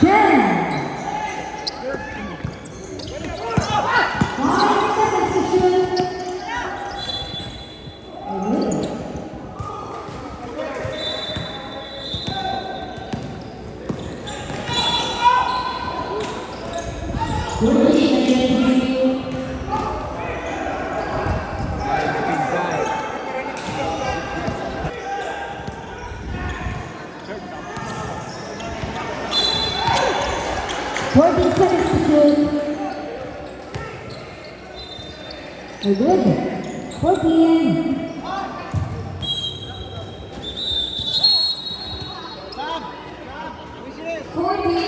10. 5 seconds to shoot. 14 seconds to shoot. Very good. 14. 14.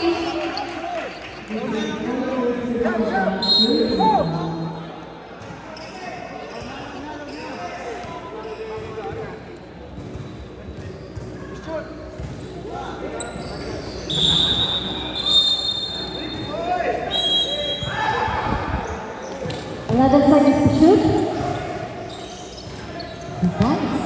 Another seconds to shoot. Nice.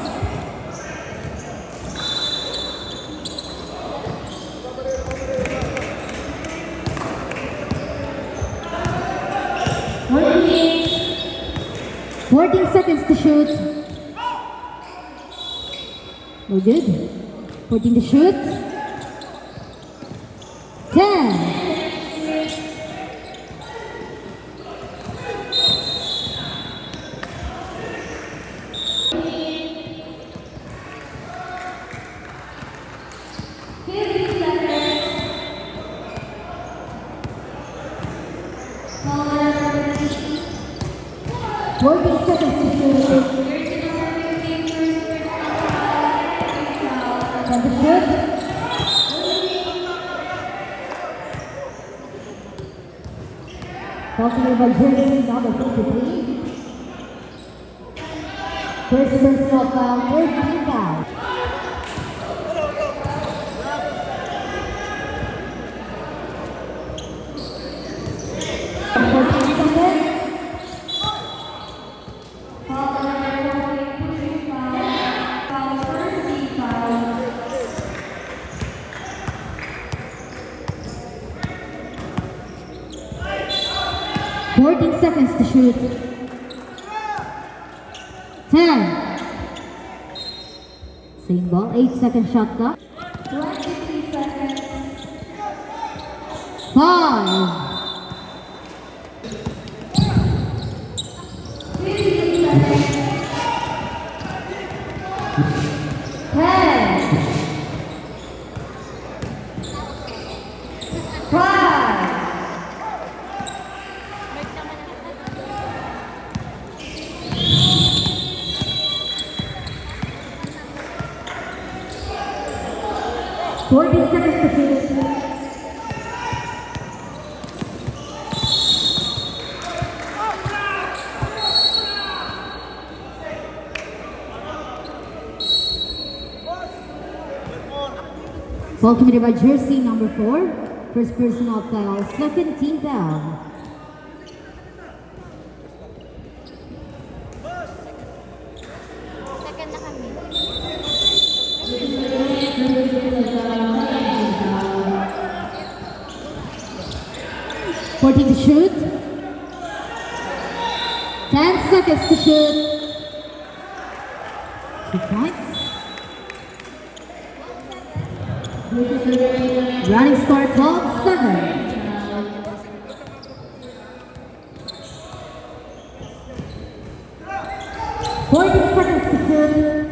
Fourteen seconds to shoot. No good. 14 to shoot. 10. 14 seconds to shoot. 10 to shoot. Talking about jersey number 53. First personal foul, 13 foul. Fourteen seconds to shoot. 10. Same ball, 8-second shot clock. 23 seconds. 5. 15 seconds. 10. 5. 14 seconds to finish. Ball committed by jersey number 4. First personal foul, second team foul. Second na kami. 14 to shoot. 10 seconds to shoot. 2 points. Running score 12-7. 14 seconds to shoot.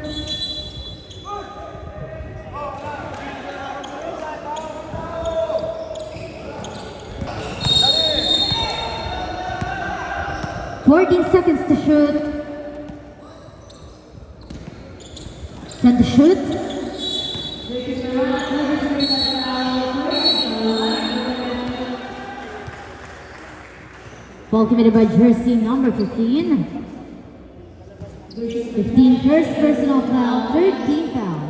14 seconds to shoot. 10 to shoot. Ball committed by jersey number 15. 15 first personal foul, 13 foul.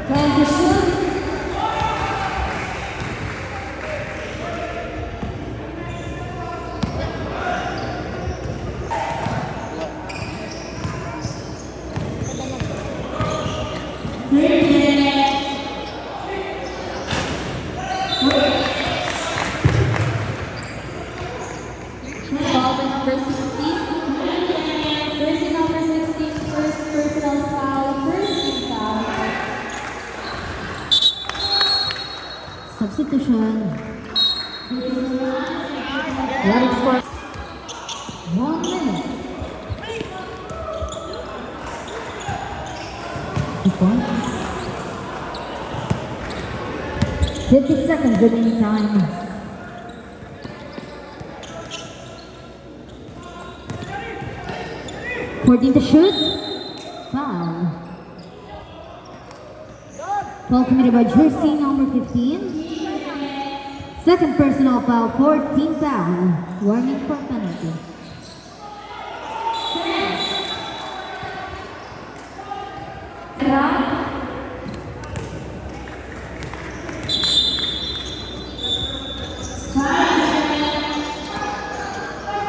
Time to shoot. Foul by number 16. Jersey number 16, first personal foul, first team foul. Substitution. Running score. 1 minute. 2 points. 50 seconds remaining time. Fourteen to shoot. Foul. Foul committed by jersey number 15. Second personal foul, 14 foul. Warning for penalty.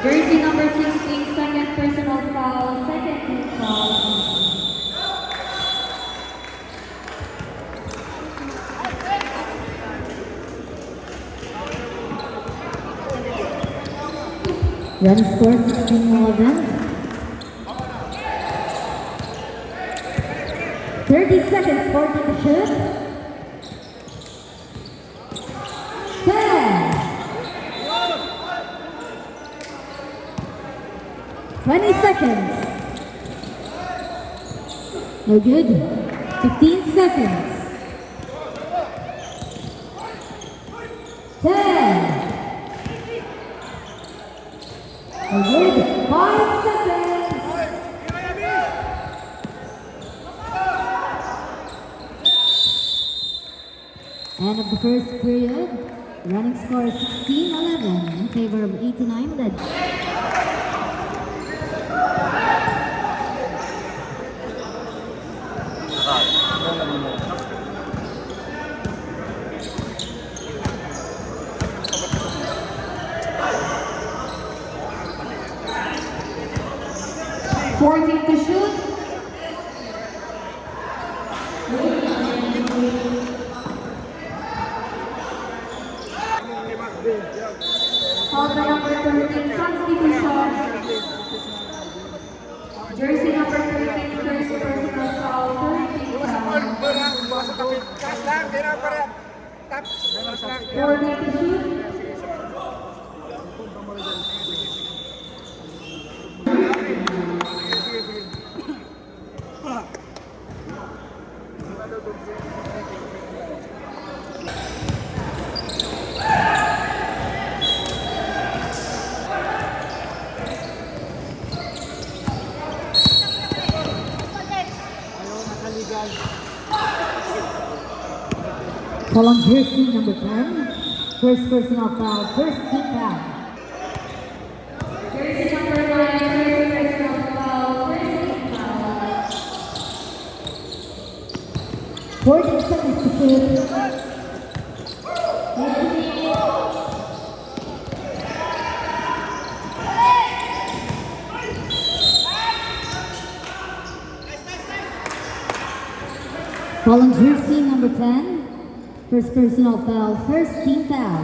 Jersey number 16, second personal foul, second team foul. Running score 16-11. 30 seconds, 14 to shoot. 10. 20 seconds. No good. 15 seconds. 10. No good. 5 seconds. End of the first period. Running score is 16-11 in favor of 89 Led. Fourteen to shoot. Foul by number 13, substitution. Jersey number 13, first personal foul, third team foul. 14 to shoot. Foul on jersey number 10. First personal foul, first team foul. Jersey number 9, first personal foul, first team foul. 14 seconds to shoot. Foul on jersey number 10. First personal foul, first team foul.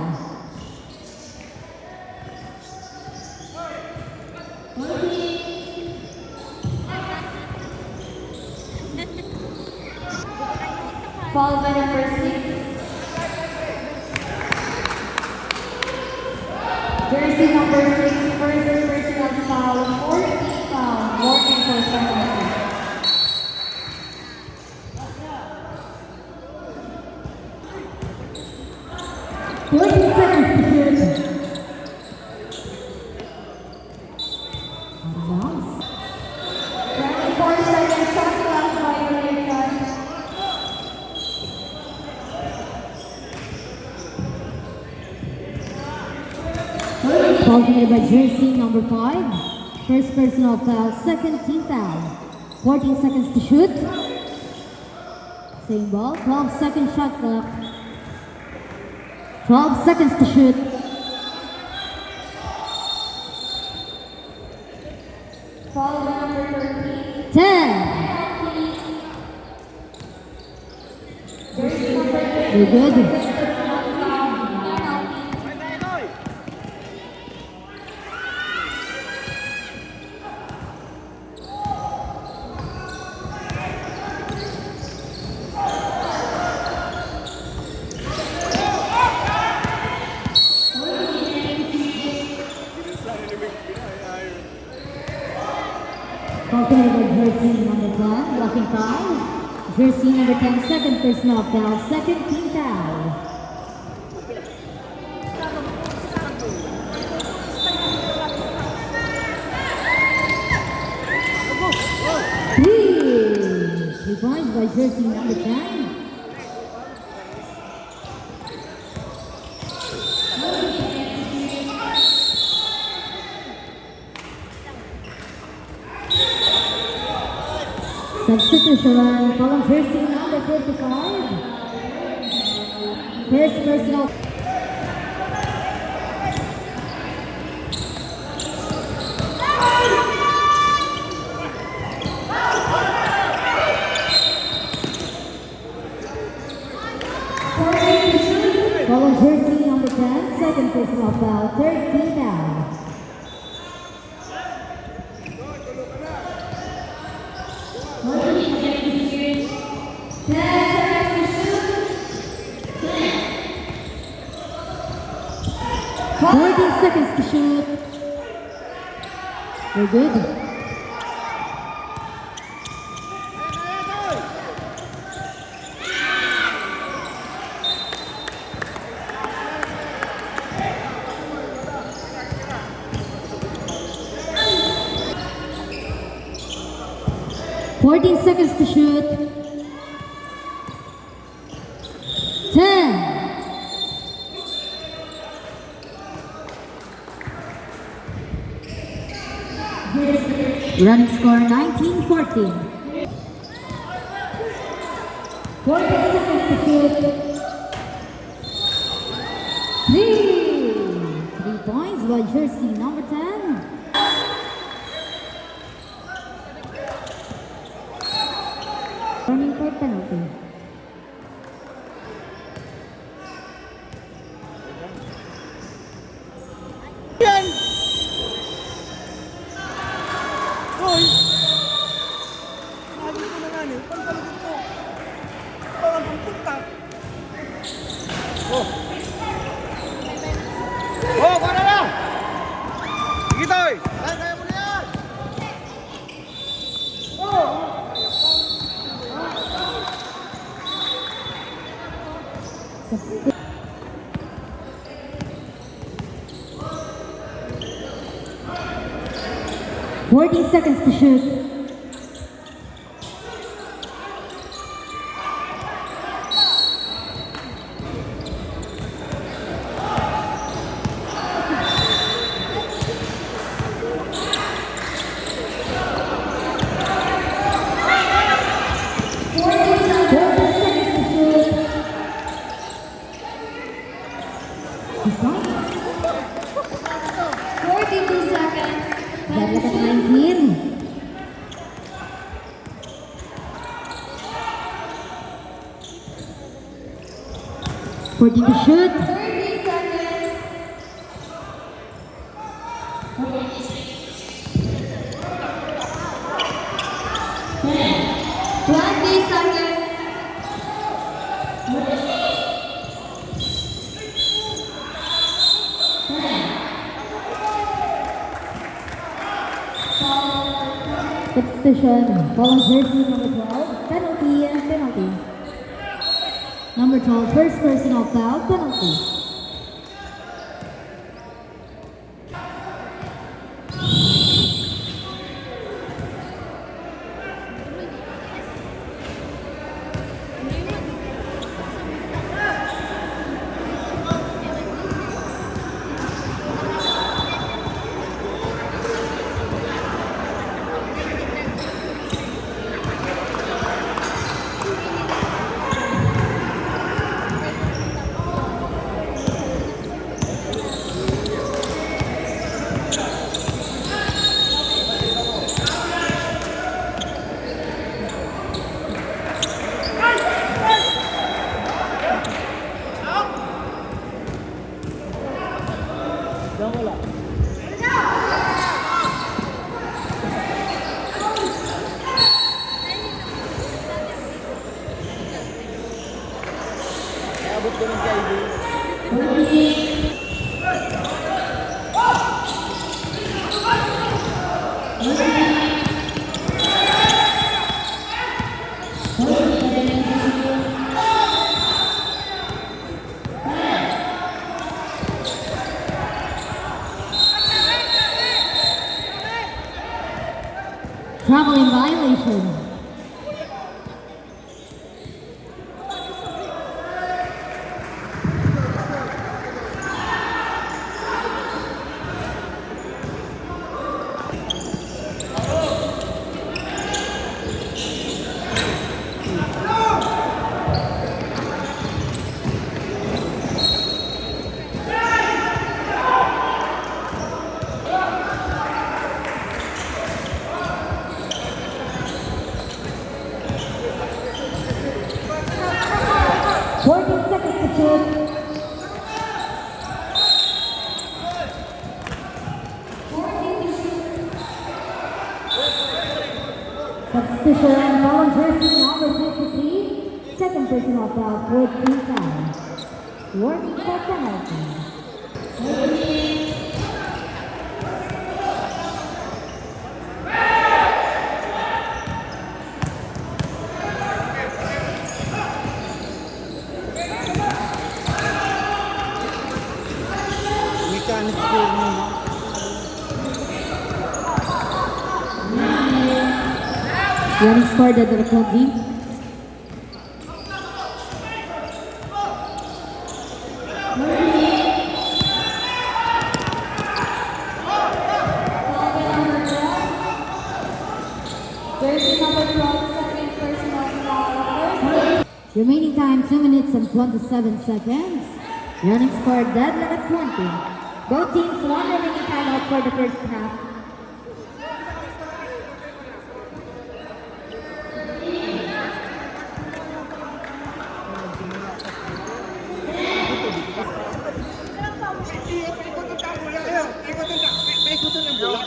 Foul by number 6. Jersey number 6, first personal foul, fourth team foul, warning for penalty. Seconds to shoot. Bounce. 24 seconds, shot clock violation. Foul committed by jersey number 5. First personal foul, second team foul. 14 seconds to shoot. Same ball, 12 second shot clock. 12 seconds to shoot. Foul by number 13. 10. Very good. Foul by jersey number 10, blocking foul. Jersey number 10, second personal foul, second team foul. Three points by jersey number 10. Substitution, column jersey number 55. First personal. Column jersey number 10, second personal foul, third team foul. Seconds to shoot. Very good. Fourteen seconds to shoot. 10. Running score 19-14. 40 seconds to shoot. 3 points by jersey number 10. Running for penalty. Hoy! Sabi ko na nga niyo, pagkalagin ko. Parang pupunta. Oh! Oh, para na! Sige, Toy! Kaya mo na yan! Oh! 40 seconds to shoot. That was at 19. Fourteen to shoot. 30 seconds. 20 seconds. Substitution. Ball on jersey number 12. Penalty. Number 12, first personal foul, penalty. ganun kay Ivy. Traveling violation. Substitution and foul jersey number 53, second personal foul, 14 foul. Warning for penalty. Mechanic score mo. Running scored at the 20. Jersey number 12, second personal foul. Remaining time 2 minutes and 27 seconds. Running scored deadlock at 20. Both teams one remaining timeout for the first half. Paikutan ang bola.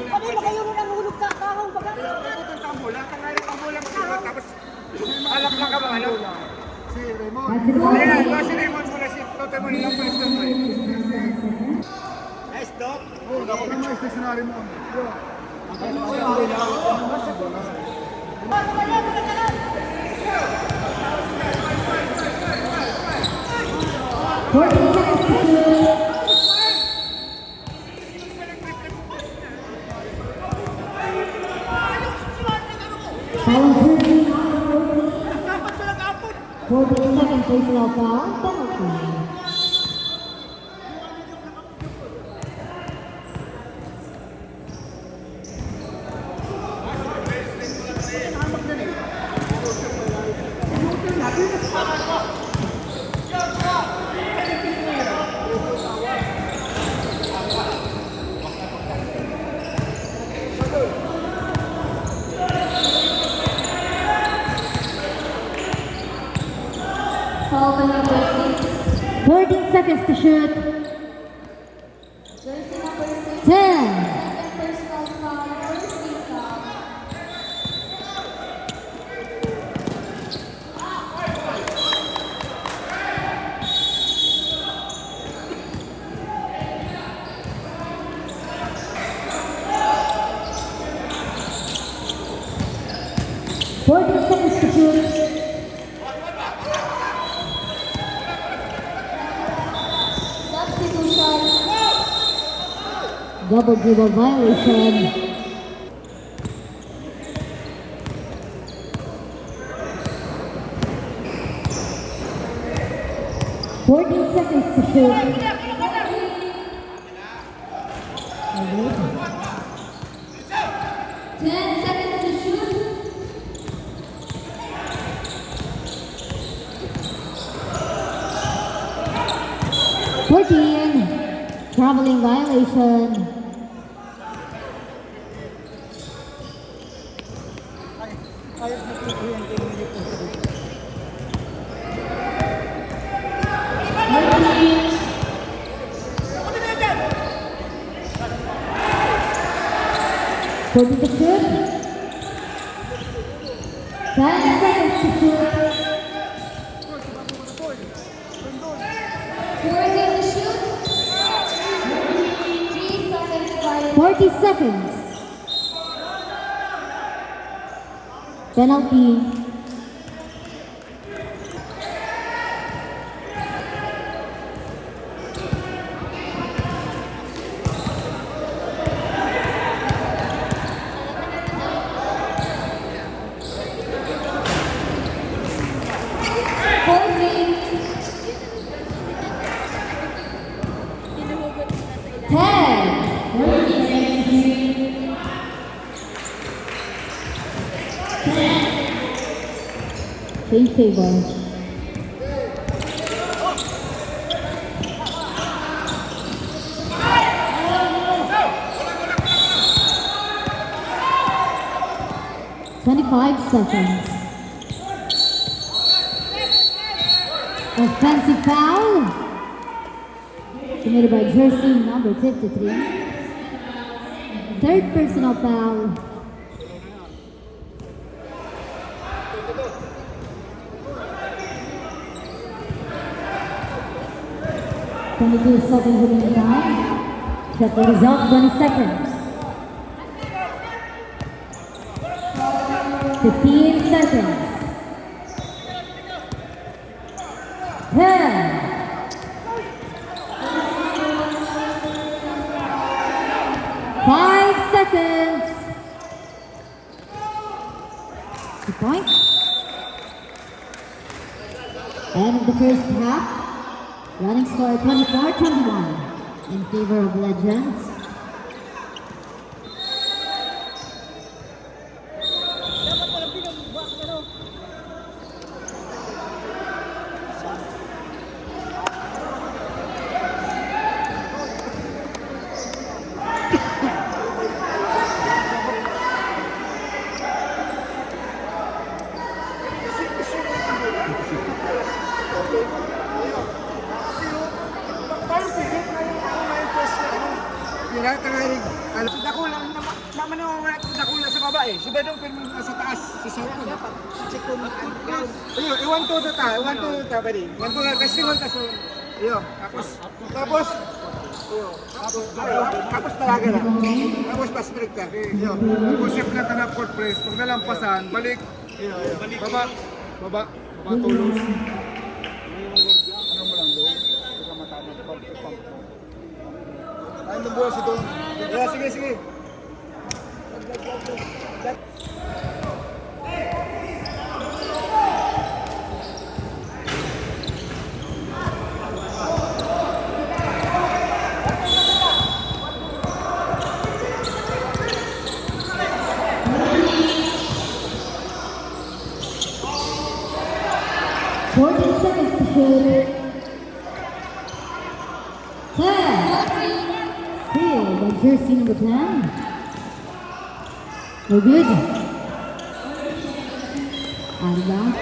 Ano ba kayo nung nangulog sa kahong baga? Paikutan ang bola. Tangalit ang bola mo. Tapos, alak lang ka ba? Ano? Si Raymond. Back to the ball. Ayan, si Raymond muna si Tote mo nilang pulis na mo. Nice, Doc. Oo, dapat naman yung stationary mo. Foul jersey number 14, second personal foul, penalty. Foul by number 6. 14 seconds to shoot. Jersey number 6, 10, second personal foul, first team foul. seconds to shoot. Substitution. Double dribble violation. Fourteen seconds to shoot. 10 seconds to shoot. Traveling violation. Ayos na po yung minute po. Forty to shoot. 10 seconds to shoot. 40 seconds. Penalty. Change favor. "25 seconds. Offensive foul committed by jersey number 53. Third personal foul. 22 seconds remaining time. Check the result, 20 seconds. 15 seconds. 10. 5 seconds. 2 points. End of the first half. Running score 24-21 in favor of Legends. Parang pilit na yung may press na ano. Yung nangarig. Alam, si Dakula, naman naman si Dakula sa baba eh. Si Badong pero nasa taas. Si Soko. Check ko na. Ayun, iwan to ta. Iwan to ta ba rin? Iwan to na kasi ngon kaso. Ayun, tapos. Tapos talaga na. Tapos pas break ka. Ayun. Concept na tanap court press, pag nalampasan, balik. Baba tulos. Ano mo lang doon? Baka matama sa pump. Ayun, buwan si Don. Sige. Seconds to shoot. 10. Steal by jersey number 10. No good. Out of bounds.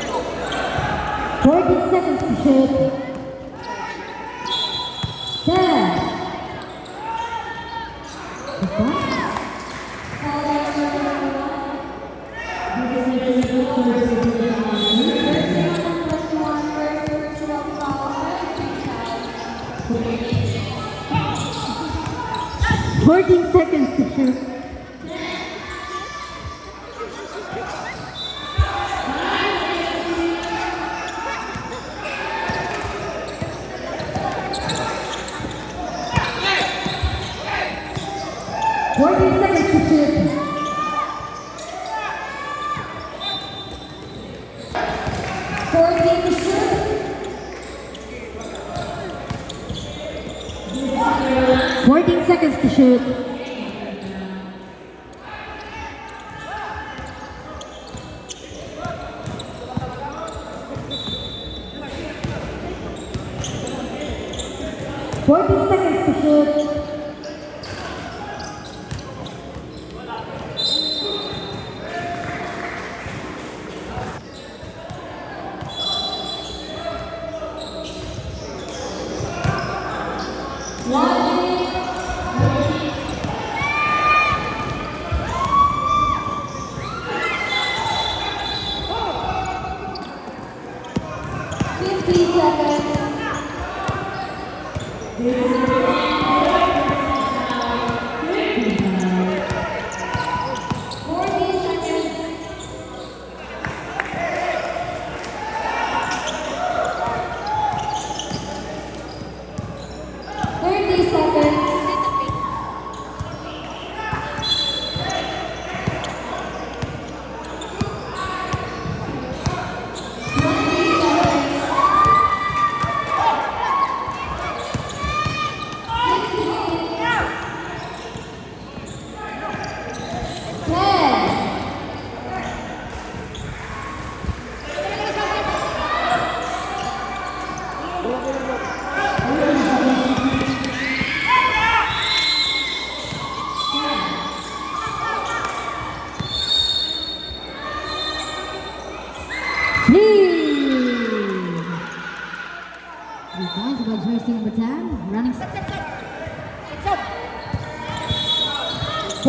40 seconds to shoot. 10. Fourteen seconds to shoot. Fourteen seconds to shoot. 14 to shoot. 14 seconds to shoot. Shoot.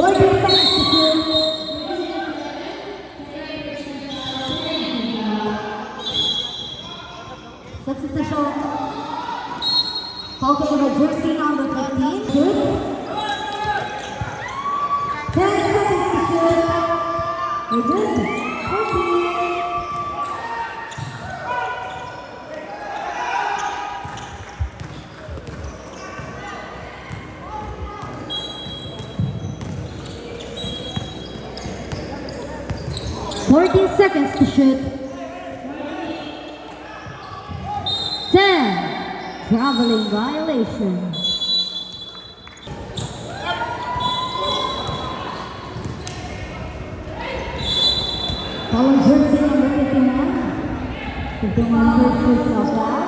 14 seconds to shoot. Substitution. Foul taken by jersey number 15. Shoot. 10 seconds to shoot. We're good. 14. Fourteen seconds to shoot. 10. Traveling violation. Following jersey number 51. 51 first personal foul.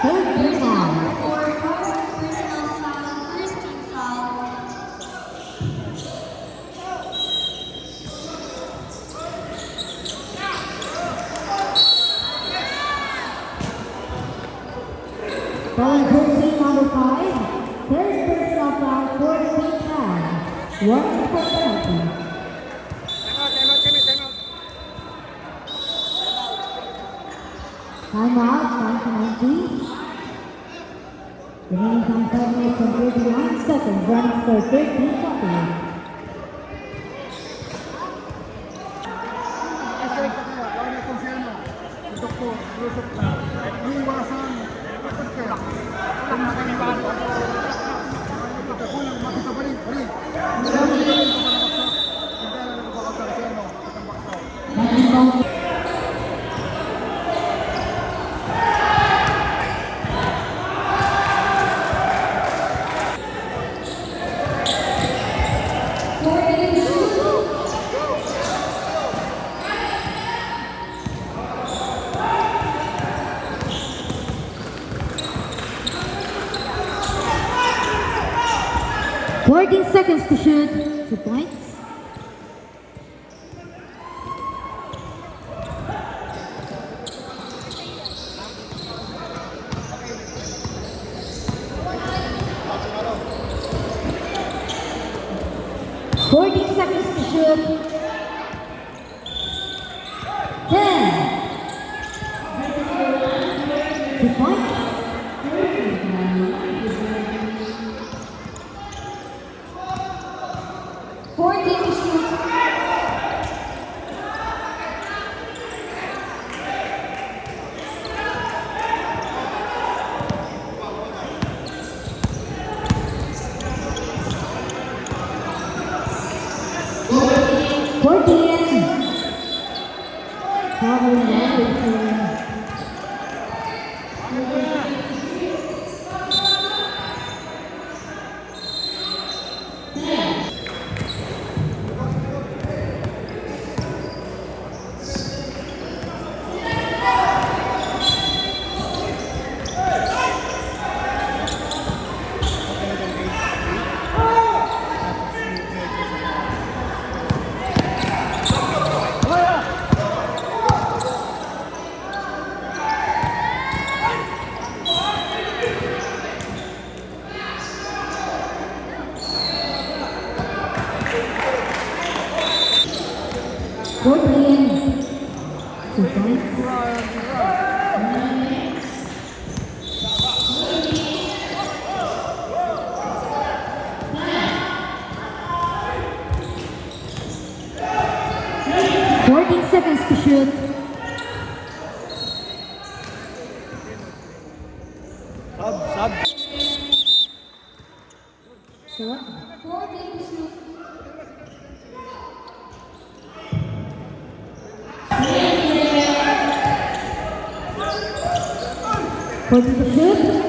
Third personal. For first personal foul, first team foul. Following jersey number 5. Third personal foul, fourth team foul. 1 for penalty. Time out kami, time out. Time out, time penalty. Remaining time 5 minutes and 39 seconds. Running score 13 copy. Kasi kaya na kung sino. Ito ko, lusok na. Iwasan. Bakit kaya? Kung makaiwan. Kulang, makita pa rin. Hindi na rin ito malabaksak. Hindi na rin ito baksak sa ano. Itang baksak. Fourteen seconds to shoot. 2 points. Fourteen seconds to shoot. 10. 2 points. 14 to shoot. Traveling violation. Fourteen. 2 points. Seconds to shoot. Sub. Sub. 14 to shoot. Fourteen to shoot.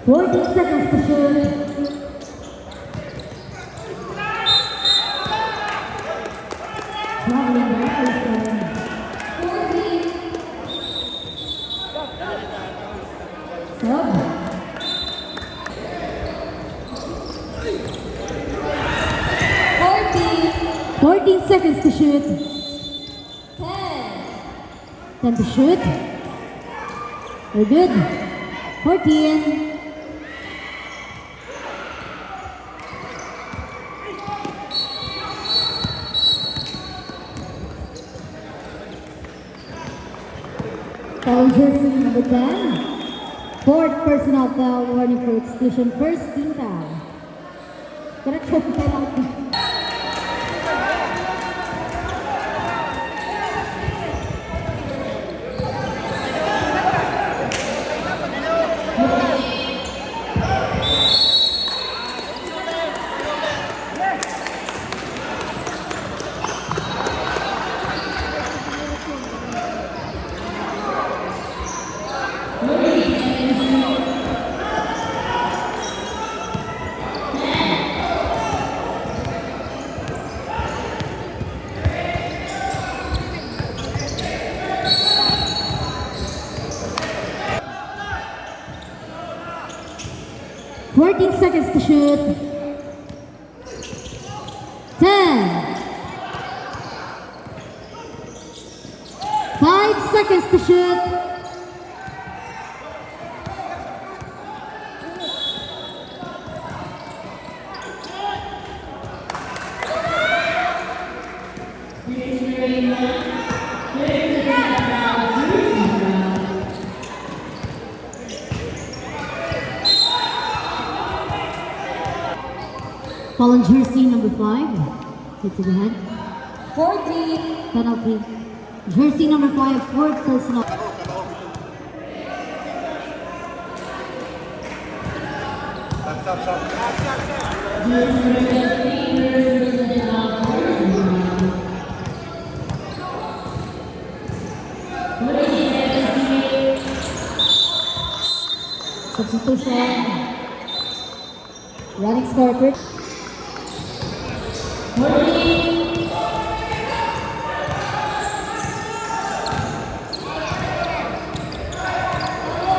Fourteen seconds to shoot. Traveling violation. 14. Sub. 14 seconds to shoot. 10, 10 to shoot. We're good. 14. Foul jersey number 10. Fourth personal foul, warning for exclusion. First team foul. Correct po penalty. Fourteen seconds to shoot. 10. 5 seconds to shoot. Foul on jersey number 5. Hit to the head. 14, Penalty. Jersey number 5, fourth personal. Substitution. Running score.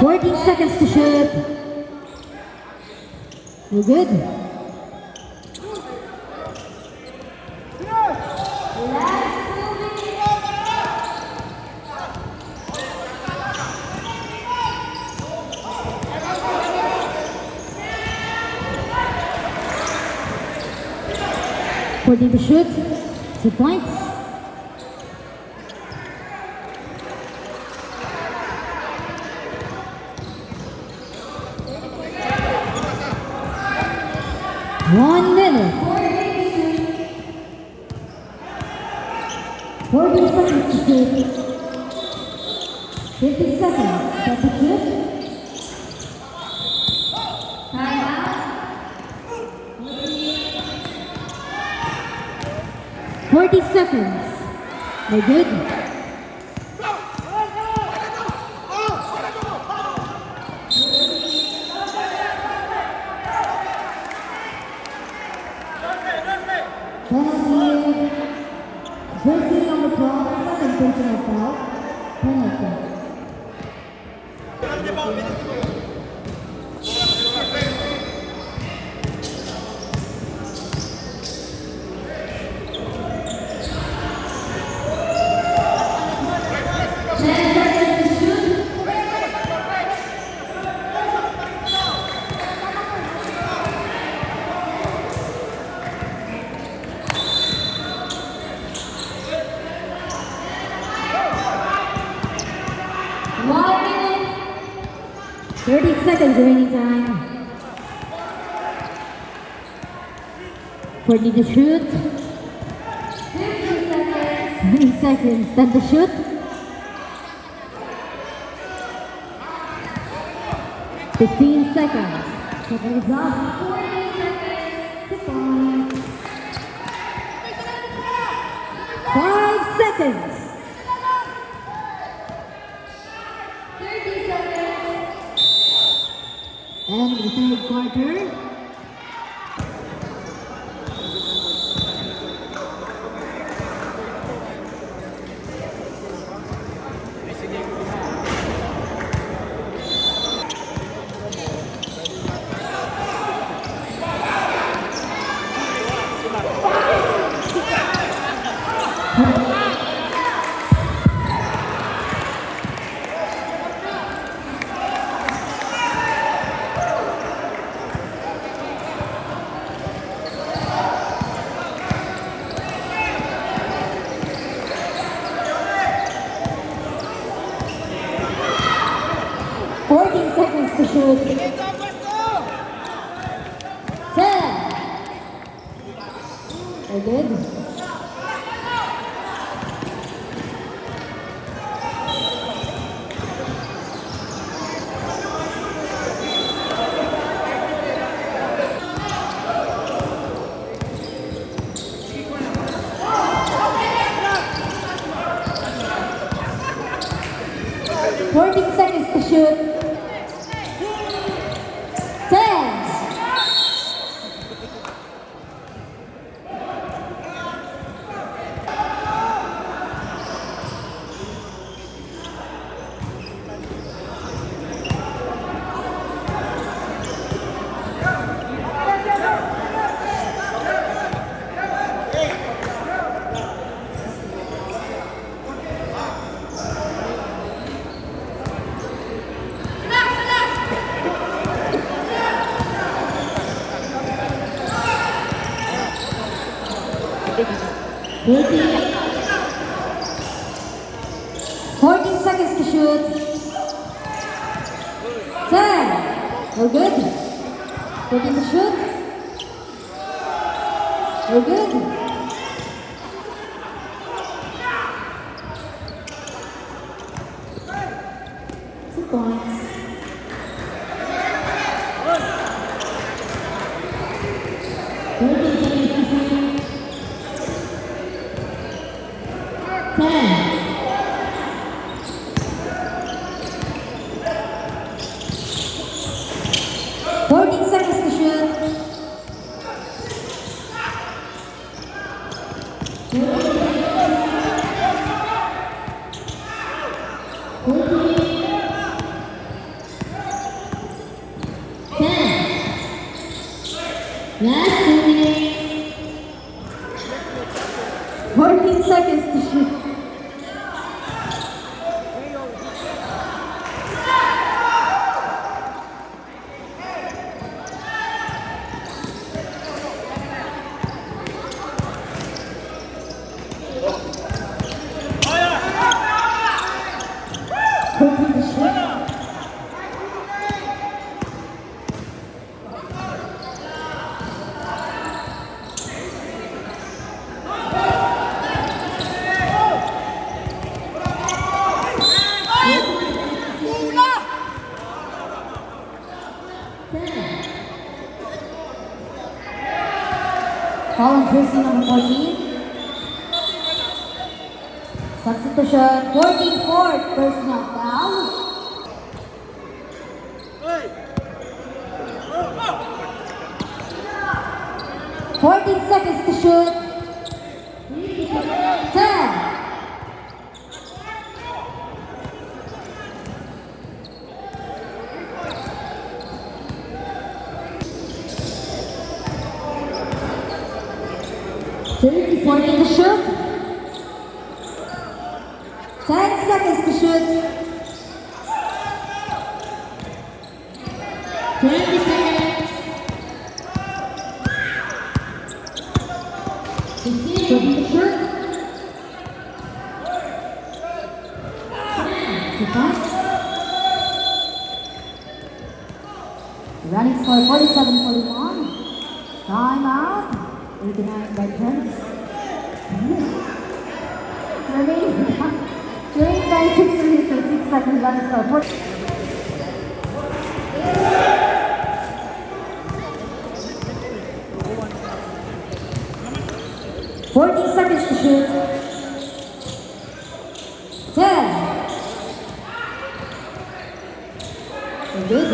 14 seconds to shoot. You're good. last 2 minutes. 14 to shoot. 2 points. One minute. 40 seconds to shoot. 50 seconds. Set to shoot. Time out. 40 seconds. We're good. Penalty. Jersey number 12, second personal foul. Penalty. One minute. 30 seconds remaining time. 40 to shoot. 50 seconds. 20 seconds. 10 to shoot. 15 seconds. Second is up. 40 seconds. 2 points. 5 seconds. 30 seconds. And the third quarter. shoot. 10. Very good. Fourteen seconds to shoot. 10. Fourteen seconds to shoot. 10. We're good. 14 to shoot. We're good. Two points. Last 2 minutes. 14 seconds to shoot. Foul on jersey number 14. Substitution 14 fourth personal foul. Hey. 14 seconds to shoot. 10. Fourteen to shoot. 10 seconds to shoot. 20 seconds. 15 to shoot. 2 points. Running score 47-41. Time out. 89 by 10. Remaining 6 minutes and 6 seconds running score. 14 seconds to shoot. 10. We're good.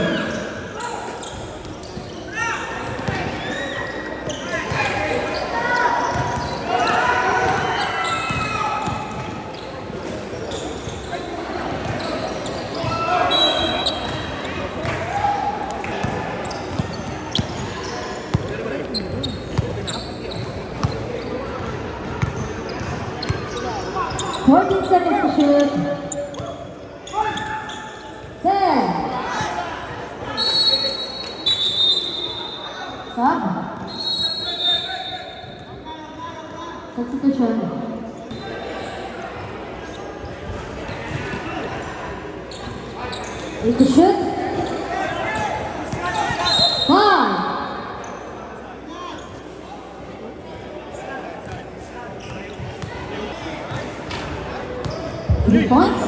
Seconds to shoot. 10. Sub. Substitution. 8 to shoot. 3 points.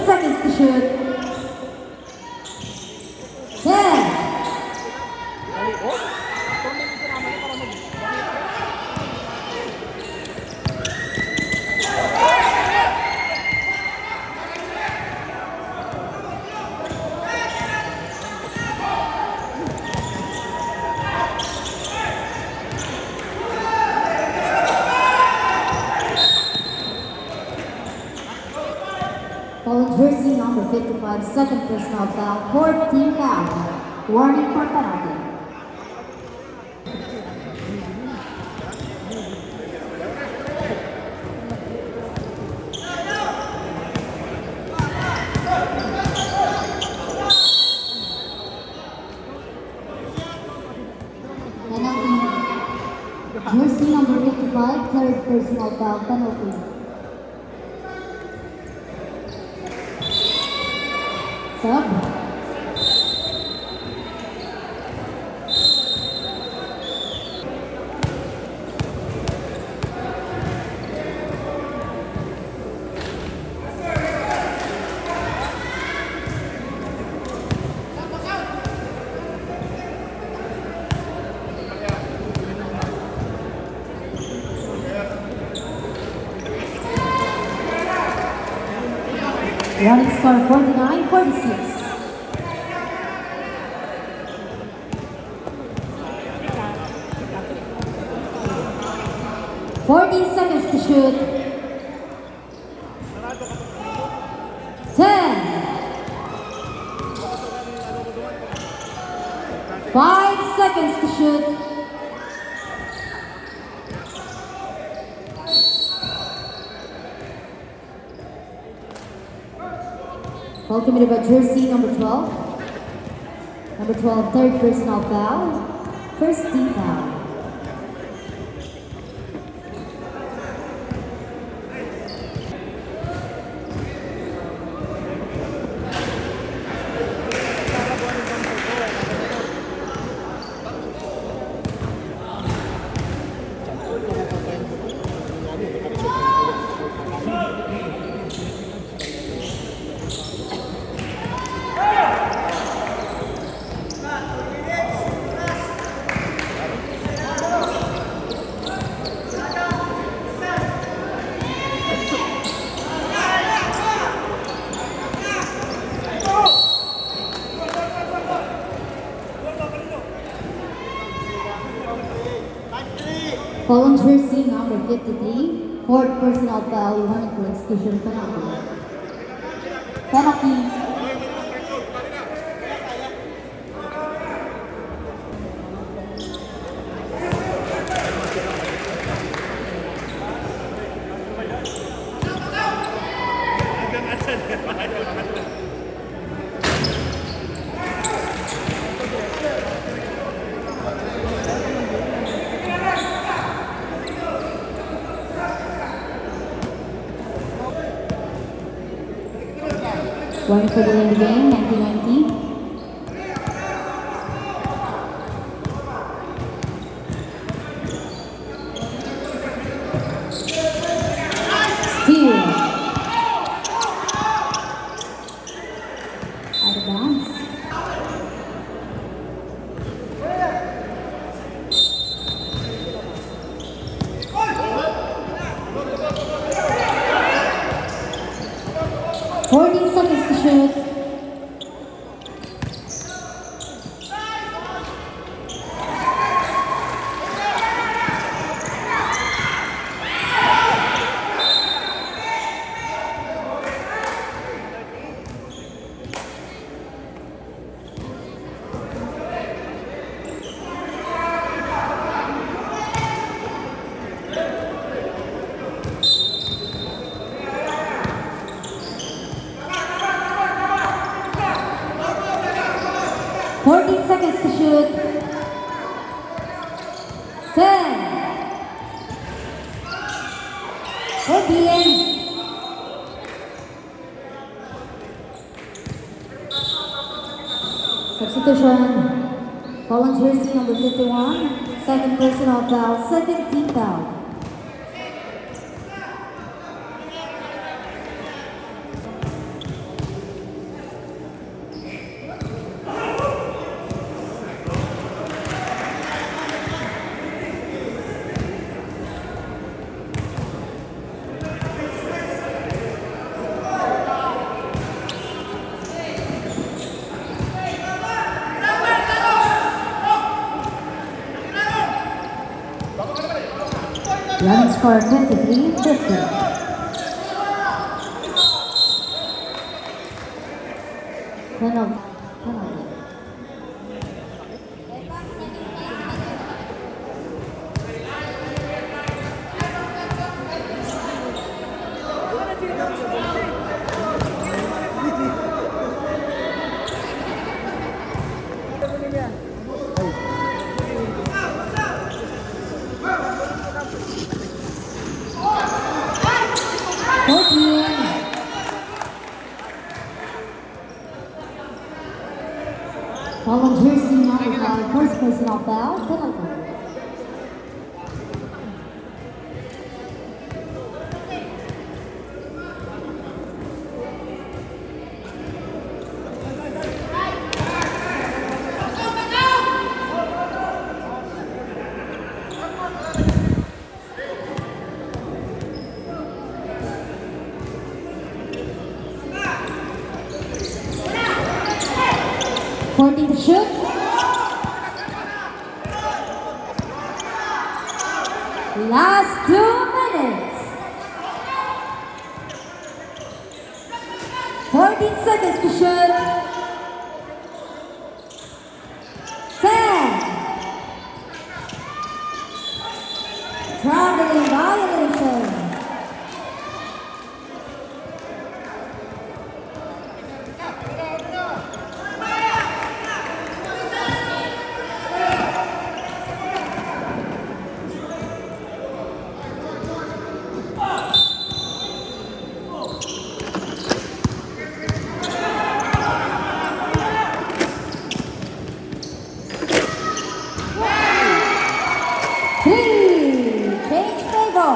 Seconds to shoot. 10. Following jersey number 55, second personal foul, 14 foul. Warning for penalty. Penalty. Jersey number 55, third personal foul, penalty. Sub. Running score 49-46. Seconds to shoot. 10. 5 seconds to shoot. Foul committed by jersey number 12. Number 12, third personal foul. First team foul. Following jersey number 53, fourth personal foul, warning for execution penalty. Penalty. Warning for delay in the game, 1990. Steal. Out of bounds. Seconds to shoot. 14 seconds to shoot. 10. 14. Substitution. Colin jersey number 51. Second personal foul. 17th foul. Running score 23-50. Penalty. Colin jersey number 5, first personal foul, penalty. Pointing to shoot. Last 2 minutes. 14 seconds to shoot. 10. Traveling violation. Change favor.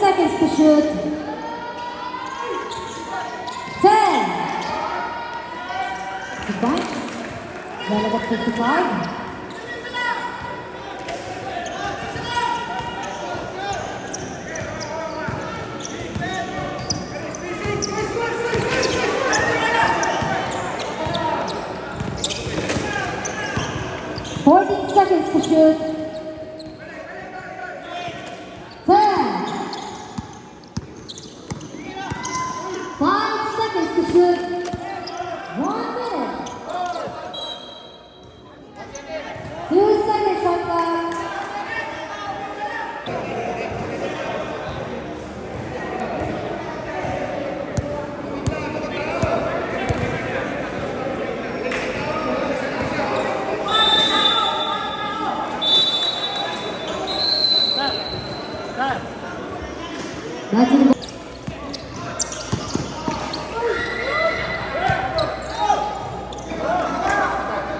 Seconds to shoot. 10. The points. Delegate 55. Seconds to shoot. 10. 5 seconds to shoot. 1 minute. 2 seconds shot clock. That's in the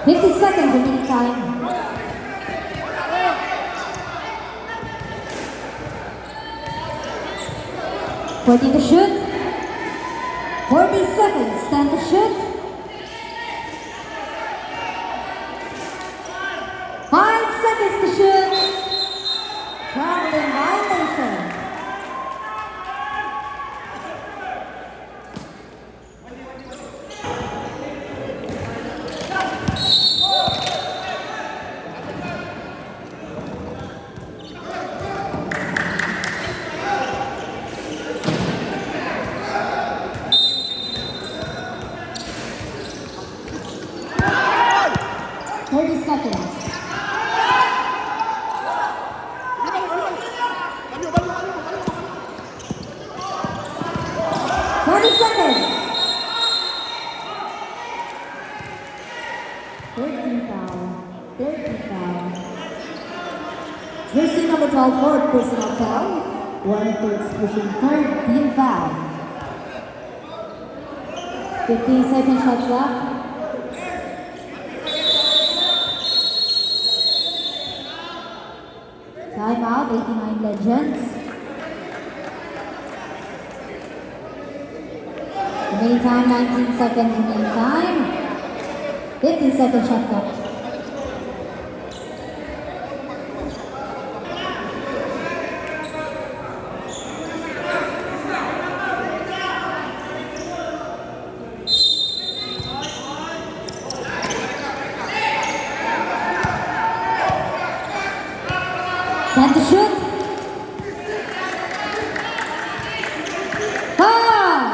50 seconds remaining time. Fourteen to shoot. 40 seconds. 10 to shoot. 5 seconds to shoot. Traveling violation. 12, fourth personal foul. Warning for exclusion, third team foul. 15 second shot clock. Timeout, 89 Legends. Remaining time, 19 seconds remaining time. 15 second shot clock. Time to shoot. Foul!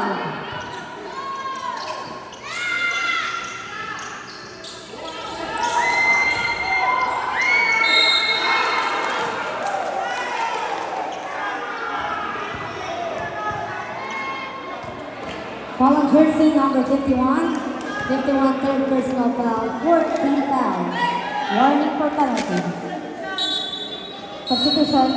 Foul on jersey number 51. 51 third personal foul. 14 foul. Warning for penalty. Substitution.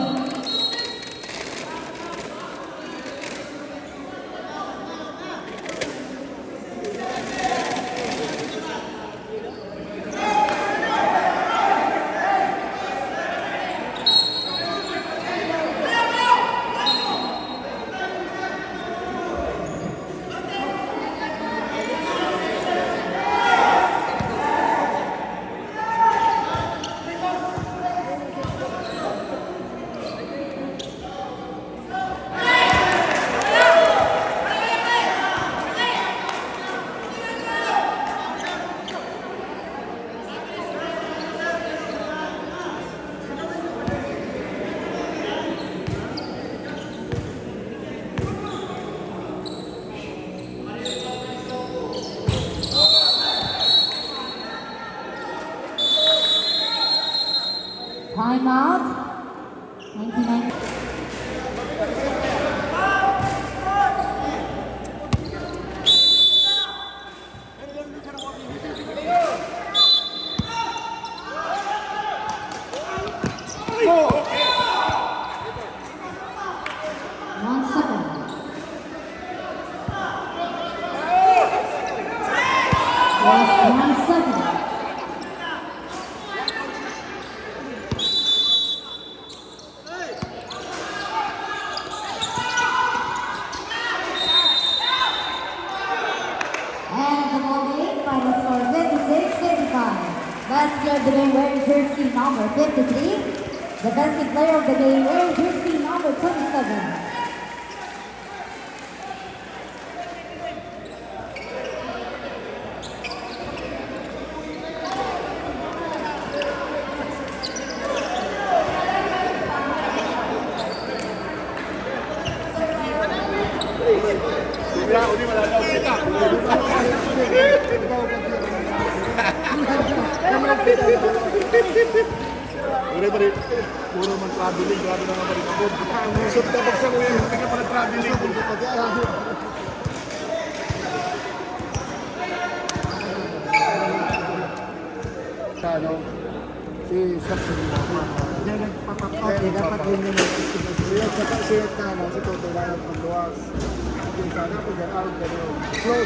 Timeout. 99. One second. Last 1 second. And the ball game, final score 56-55. Best player of the game wearing jersey number 53. Defensive player of the game wearing jersey number 27. Uri bari, puro man traveling, grabe naman bari kabod. Usap ka pag sa kuya, hindi ka pala traveling. Sa ano, si Sapson yan nagpapapot, dapat yun yung saka si Toto, si Toto, wala pagluwas. Yung sana po dyan, out ka doon. Close.